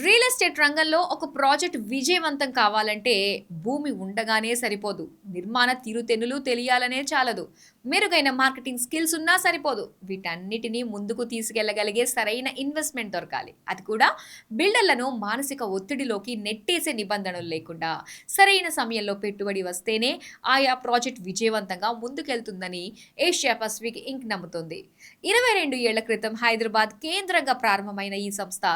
Real estate రంగంలో ఒక project విజయవంతం కావాలంటే భూమి ఉండగానే సరిపోదు. నిర్మాణ తీరుతెన్నులు తెలియాలనే చాలదు. మెరుగైన మార్కెటింగ్ స్కిల్స్ ఉన్నా సరిపోదు. వీటన్నిటిని ముందుకు తీసుకెళ్లగలిగే సరైన ఇన్వెస్ట్మెంట్ దొరకాలి. అది కూడా బిల్డర్లను మానసిక ఒత్తిడిలోకి నెట్టేసే నిబంధనలు లేకుండా సరైన సమయంలో పెట్టుబడి వస్తేనే ఆయా ప్రాజెక్ట్ విజయవంతంగా ముందుకెళ్తుందని ఏషియా పసిఫిక్ ఇంక్ నమ్ముతుంది. 22 ఏళ్ల క్రితం హైదరాబాద్ కేంద్రంగా ప్రారంభమైన ఈ సంస్థ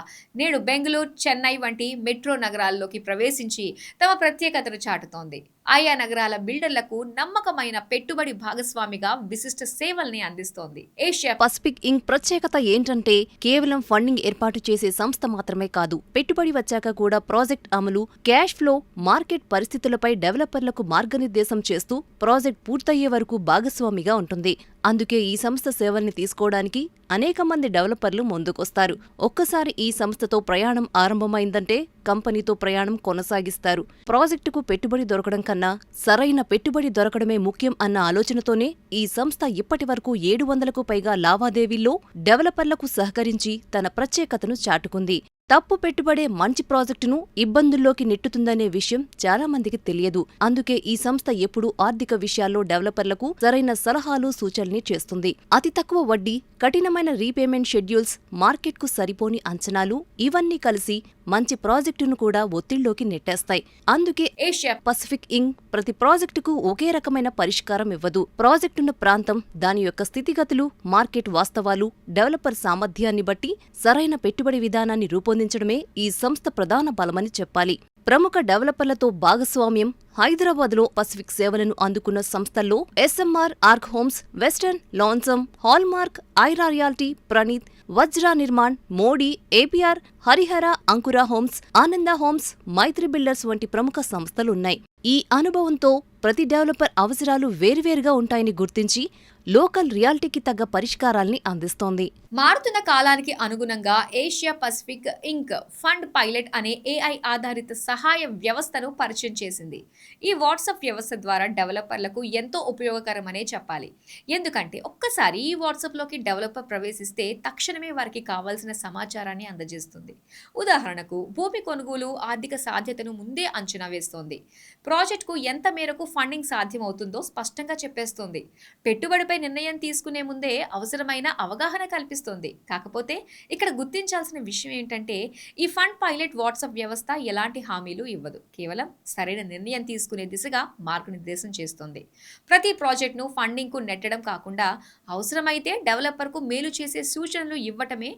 నేడు బెంగళూరు, చెన్నై వంటి మెట్రో నగరాల్లోకి ప్రవేశించి తమ ప్రత్యేకతను చాటుతోంది. ఆయా నగరాల బిల్డర్లకు నమ్మకమైన పెట్టుబడి భాగస్వామిగా విశిష్ట సేవల్ని అందిస్తోంది. ఏషియా పసిఫిక్ ఇంక్ ప్రత్యేకత ఏంటంటే కేవలం ఫండింగ్ ఏర్పాటు చేసే సంస్థ మాత్రమే కాదు, పెట్టుబడి వచ్చాక కూడా ప్రాజెక్ట్ అమలు, క్యాష్ ఫ్లో, మార్కెట్ పరిస్థితులపై డెవలపర్లకు మార్గనిర్దేశం చేస్తూ ప్రాజెక్ట్ పూర్తయ్యే వరకు భాగస్వామిగా ఉంటుంది. అందుకే ఈ సంస్థ సేవల్ని తీసుకోవడానికి అనేక మంది డెవలపర్లు ముందుకొస్తారు. ఒక్కసారి ఈ సంస్థతో ప్రయాణం ఆరంభమైందంటే కంపెనీతో ప్రయాణం కొనసాగిస్తారు. ప్రాజెక్టుకు పెట్టుబడి దొరకడం కన్నా సరైన పెట్టుబడి దొరకడమే ముఖ్యం అన్న ఆలోచనతోనే ఈ సంస్థ ఇప్పటివరకు 700కు పైగా లావాదేవీల్లో డెవలపర్లకు సహకరించి తన ప్రత్యేకతను చాటుకుంది. తప్పు పెట్టుబడే మంచి ప్రాజెక్టును ఇబ్బందుల్లోకి నెట్టుతుందనే విషయం చాలా మందికి తెలియదు. అందుకే ఈ సంస్థ ఎప్పుడూ ఆర్థిక విషయాల్లో డెవలపర్లకు సరైన సలహాలు, సూచనల్ని చేస్తుంది. అతి తక్కువ వడ్డీ, కఠినమైన రీపేమెంట్ షెడ్యూల్స్, మార్కెట్కు సరిపోని అంచనాలు ఇవన్నీ కలిసి మంచి ప్రాజెక్టును కూడా ఒత్తిళ్లోకి నెట్టేస్తాయి. అందుకే ఏషియా పసిఫిక్ ఇంక్ ప్రతి ప్రాజెక్టుకు ఒకే రకమైన పరిష్కారం ఇవ్వదు. ప్రాజెక్టున్న ప్రాంతం, దాని యొక్క స్థితిగతులు, మార్కెట్ వాస్తవాలు, డెవలపర్ సామర్థ్యాన్ని బట్టి సరైన పెట్టుబడి విధానాన్ని రూపొందించడమే ఈ సంస్థ ప్రధాన బలమని చెప్పాలి. ప్రముఖ డెవలపర్లతో భాగస్వామ్యం. హైదరాబాద్లో పసిఫిక్ సేవలను అందుకున్న సంస్థల్లో SMR arc homes, western Lansum, hallmark, Aira realty, Praneeth, Vajra Nirman, Modi, APR, Harihara, Ankura homes, Ananda homes, Maitri builders వంటి ప్రముఖ సంస్థలున్నాయి. ఈ అనుభవంతో ప్రతి డెవలపర్ అవసరాలు వేర్వేరుగా ఉంటాయని గుర్తించి లోకల్ రియాలిటీకి తగ్గ పరిష్కారాల్ని అందిస్తోంది. మారుతున్న కాలానికి అనుగుణంగా ఏషియా పసిఫిక్ ఇంక్ ఫండ్ పైలట్ అనే ఏఐ ఆధారిత సహాయ వ్యవస్థను పరిచయం చేసింది. ఈ వాట్సాప్ వ్యవస్థ ద్వారా డెవలపర్లకు ఎంతో ఉపయోగకరమనే చెప్పాలి. ఎందుకంటే ఒక్కసారి ఈ వాట్సాప్లోకి డెవలపర్ ప్రవేశిస్తే తక్షణమే వారికి కావాల్సిన సమాచారాన్ని అందజేస్తుంది. ఉదాహరణకు భూమి కొనుగోలు ఆర్థిక సాధ్యతను ముందే అంచనా వేస్తోంది. ప్రాజెక్టుకు ఎంత మేరకు ఫండింగ్ సాధ్యమవుతుందో స్పష్టంగా చెప్పేస్తుంది. పెట్టుబడిపై నిర్ణయం తీసుకునే ముందే అవసరమైన అవగాహన కల్పిస్తుంది. కాకపోతే ఇక్కడ గుర్తించాల్సిన విషయం ఏంటంటే ఈ ఫండ్ పైలట్ వాట్సాప్ వ్యవస్థ ఎలాంటి హామీలు ఇవ్వదు. కేవలం సరైన నిర్ణయం తీసుకునే దిశగా మార్గనిర్దేశం చేస్తుంది. ప్రతి ప్రాజెక్టును ఫండింగ్కు నెట్టడం కాకుండా అవసరమైతే డెవలపర్కు మేలు చేసే సూచనలు ఇవ్వటమే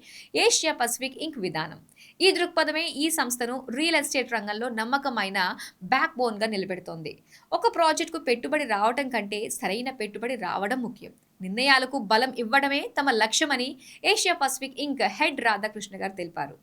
ఏషియా పసిఫిక్ ఇంక్ విధానం. ఈ దృక్పథమే ఈ సంస్థను రియల్ ఎస్టేట్ రంగంలో నమ్మకమైన బ్యాక్ బోన్గా నిలబెడుతోంది. ఒక ప్రాజెక్టుకు పెట్టుబడి రావడం కంటే సరైన పెట్టుబడి రావడం ముఖ్యం. నిర్ణయాలకు బలం ఇవ్వడమే తమ లక్ష్యమని ఏషియా పసిఫిక్ ఇంక్ హెడ్ రాధాకృష్ణ గారు తెలిపారు.